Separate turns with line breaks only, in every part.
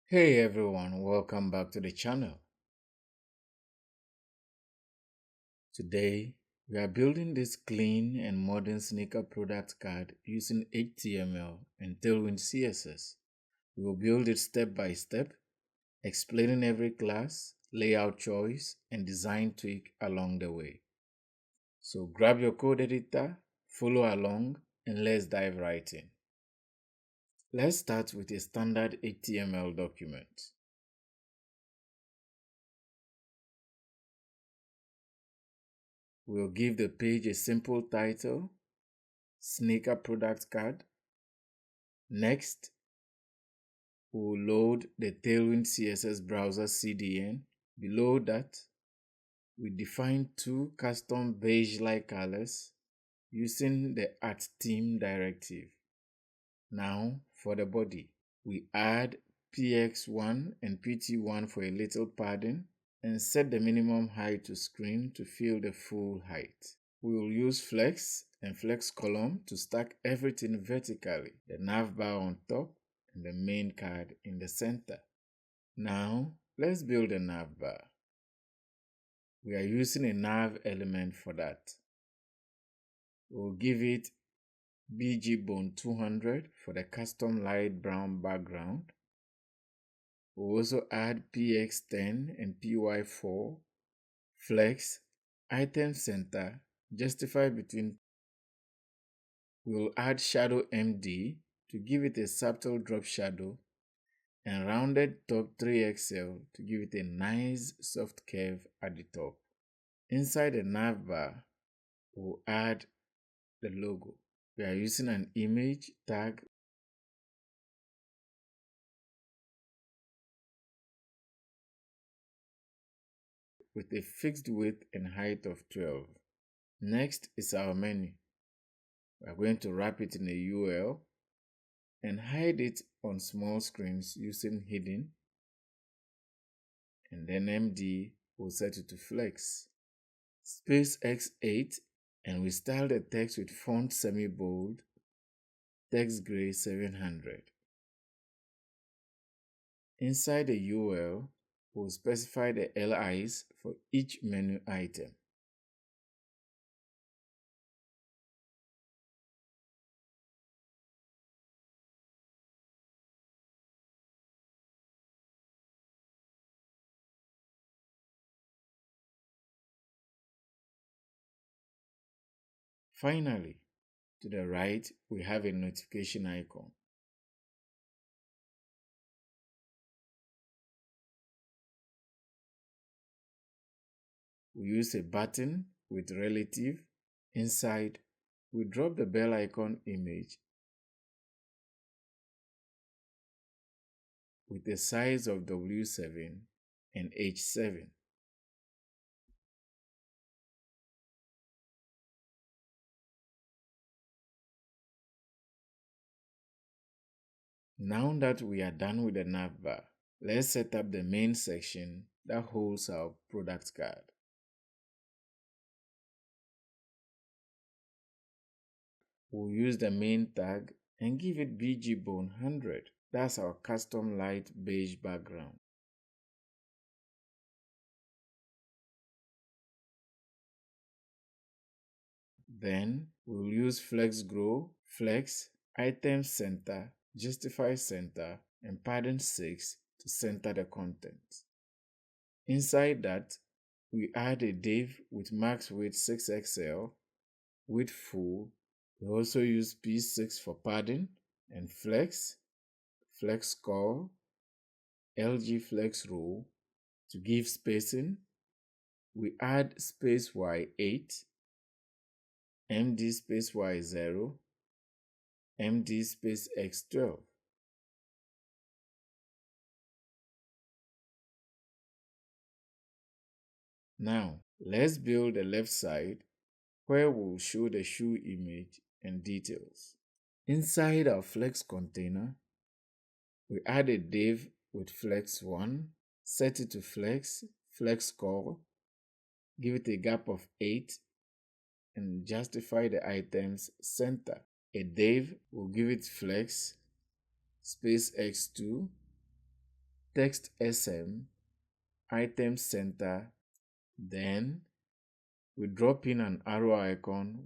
Hey everyone, welcome back to the channel. Today, we are building this clean and modern sneaker product card using HTML and Tailwind CSS. We will build it step by step, explaining every class, layout choice, and design tweak along the way. So grab your code editor, follow along, and let's dive right in. Let's start with a standard HTML document. We'll give the page a simple title, Sneaker Product Card. Next, we'll load the Tailwind CSS browser CDN. Below that, we define two custom beige-like colors using the @theme directive. Now, for the body, we add px1 and pt1 for a little padding and set the minimum height to screen to fill the full height. We will use flex and flex column to stack everything vertically, the nav bar on top and the main card in the center. Now, let's build a nav bar. We are using a nav element for that. We'll give it bgbone 200 for the custom light brown background. We'll also add px10 and py4, flex, item center, justify between. We'll add shadow MD to give it a subtle drop shadow and rounded top 3XL to give it a nice soft curve at the top. Inside the nav bar, we'll add the logo. We are using an image tag with a fixed width and height of 12. Next is our menu. We are going to wrap it in a UL and hide it on small screens using hidden, and then MD will set it to flex. Space X8, and we style the text with font semi-bold, text gray 700. Inside the UL, we'll specify the LIs for each menu item. Finally, to the right, we have a notification icon. We use a button with relative. Inside, we drop the bell icon image with the size of W7 and H7. Now that we are done with the nav bar, let's set up the main section that holds our product card. We'll use the main tag and give it bgbone 100. That's our custom light beige background. Then we'll use flex grow, flex, item center, justify center, and padding 6 to center the content. Inside that, we add a div with max width 6XL, width full. We also use P6 for padding and flex, flex call, LG flex row to give spacing. We add space Y8, MD space Y0, MD space X12. Now, let's build the left side where we'll show the shoe image and details. Inside our flex container, we add a div with flex1, set it to flex, flex call, give it a gap of 8, and justify the item's center. A div will give it flex, space x2, text SM, item center, then we drop in an arrow icon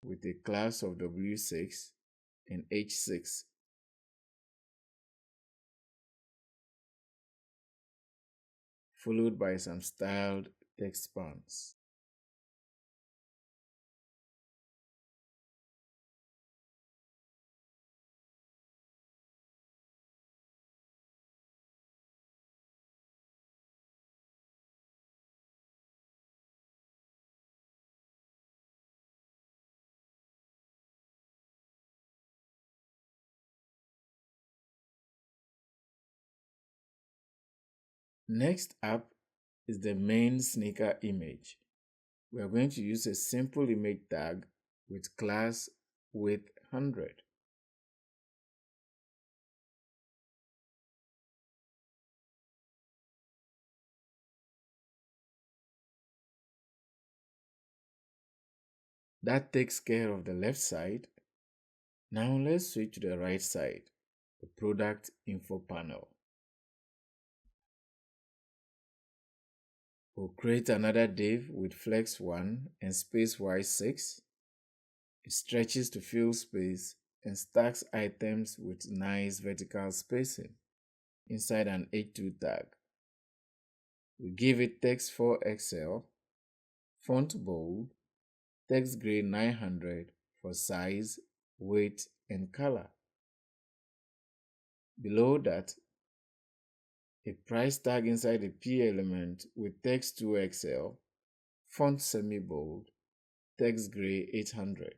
with a class of W6 and H6. Followed by some styled text spans. Next up is the main sneaker image. We are going to use a simple image tag with class width 100. That takes care of the left side. Now let's switch to the right side, the product info panel. We'll create another div with flex 1 and space y6. It stretches to fill space and stacks items with nice vertical spacing inside an H2 tag. We give it text 4XL, font bold, text grade 900 for size, weight, and color. Below that, a price tag inside the P element with text 2XL, font semi-bold, text gray 800.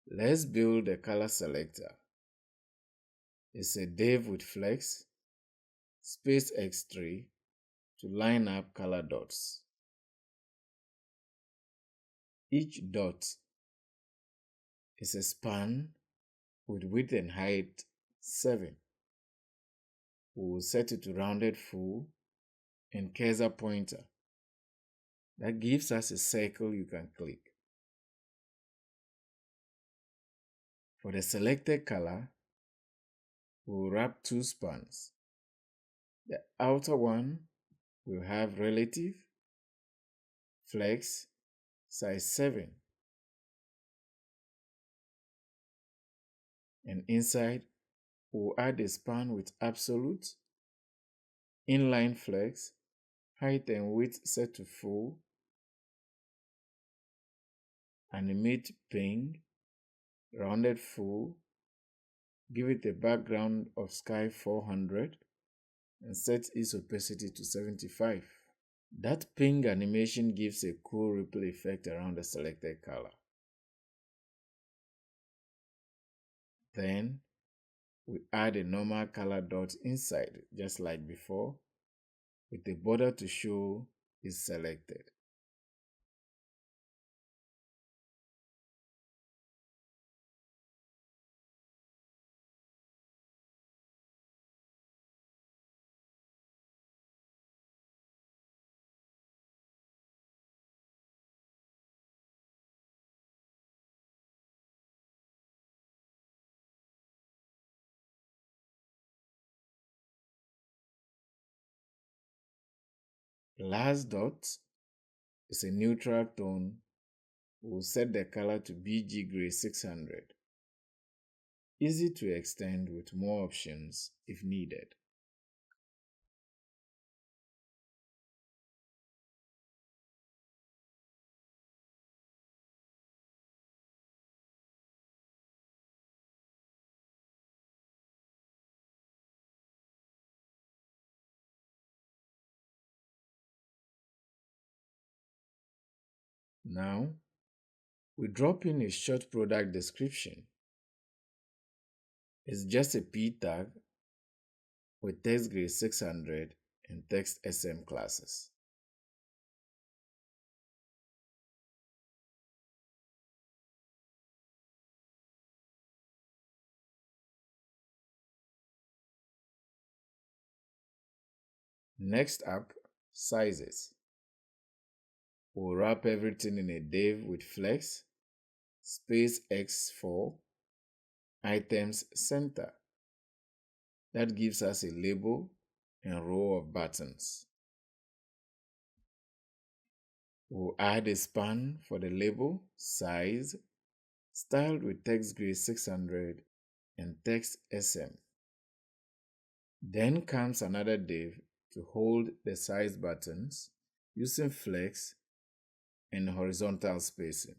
Let's build a color selector. It's a div with flex, space x3 to line up color dots. Each dot is a span with width and height 7. We will set it to rounded full and cursor pointer. That gives us a circle you can click. For the selected color, we will wrap 2 spans. The outer one will have relative, flex, size 7. And inside, we'll add a span with absolute, inline flex, height and width set to full, animate ping, rounded full, give it a background of sky 400, and set its opacity to 75. That ping animation gives a cool ripple effect around the selected color. Then, we add a normal color dot inside, just like before, with the border to show is selected. The last dot is a neutral tone. We'll set the color to BG Gray 600. Easy to extend with more options if needed. Now, we drop in a short product description. It's just a P tag with text grade 600 and text SM classes. Next up, sizes. We'll wrap everything in a div with flex, space X4, items center. That gives us a label and row of buttons. We'll add a span for the label, size, styled with text grade 600 and text SM. Then comes another div to hold the size buttons using flex and horizontal spacing.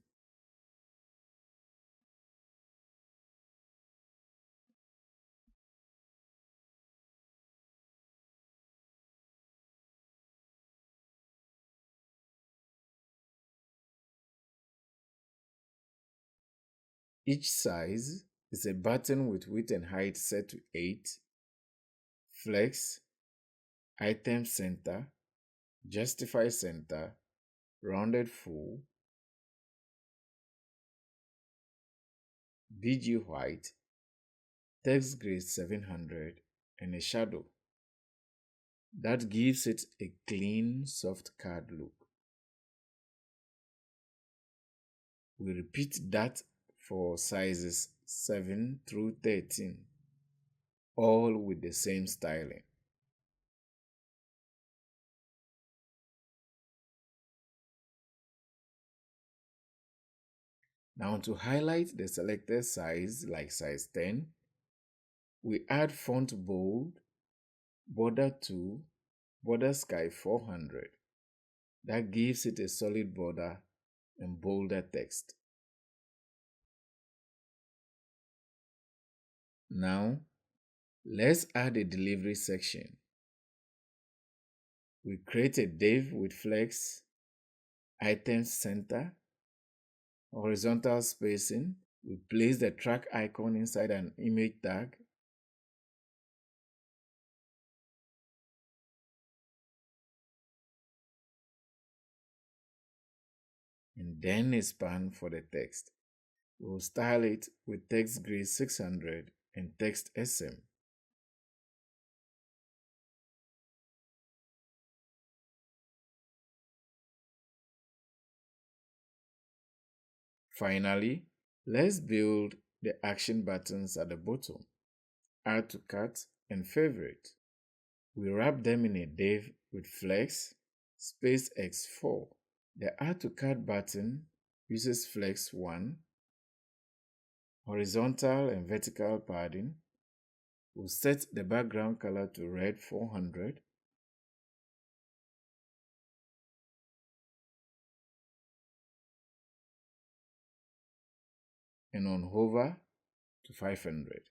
Each size is a button with width and height set to 8, flex, item center, justify center, rounded full, BG white, text grade 700, and a shadow. That gives it a clean, soft card look. We repeat that for sizes 7 through 13, all with the same styling. Now to highlight the selected size, like size 10, we add font bold, border 2, border sky 400. That gives it a solid border and bolder text. Now, let's add a delivery section. We create a div with flex, items center, horizontal spacing. We place the track icon inside an image tag. And then a span for the text. We'll style it with text grade 600 and text SM. Finally, let's build the action buttons at the bottom, add to cart and favorite. We wrap them in a div with flex, space X4. The add to cart button uses flex 1, horizontal and vertical padding. We'll set the background color to red 400. And on hover to 500.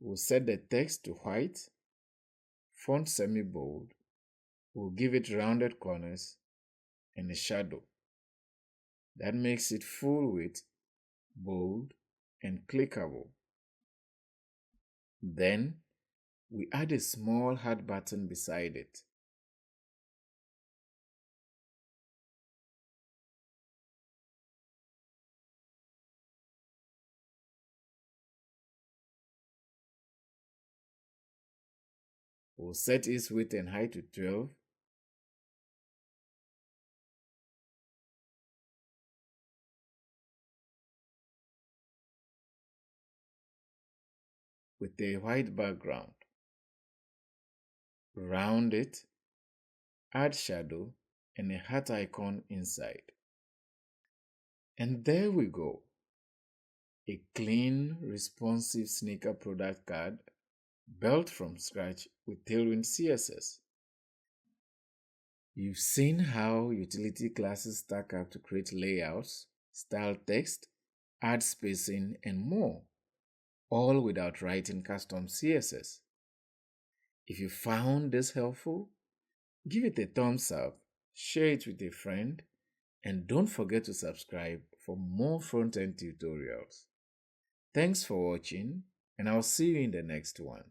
We'll set the text to white, font semi-bold. We'll give it rounded corners and a shadow. That makes it full width, bold, and clickable. Then, we add a small heart button beside it. We'll set its width and height to 12. With a white background. Round it, add shadow and a heart icon inside. And there we go. A clean, responsive sneaker product card built from scratch with Tailwind CSS. You've seen how utility classes stack up to create layouts, style text, add spacing, and more, all without writing custom CSS. If you found this helpful, give it a thumbs up, share it with a friend, and don't forget to subscribe for more front-end tutorials. Thanks for watching, and I'll see you in the next one.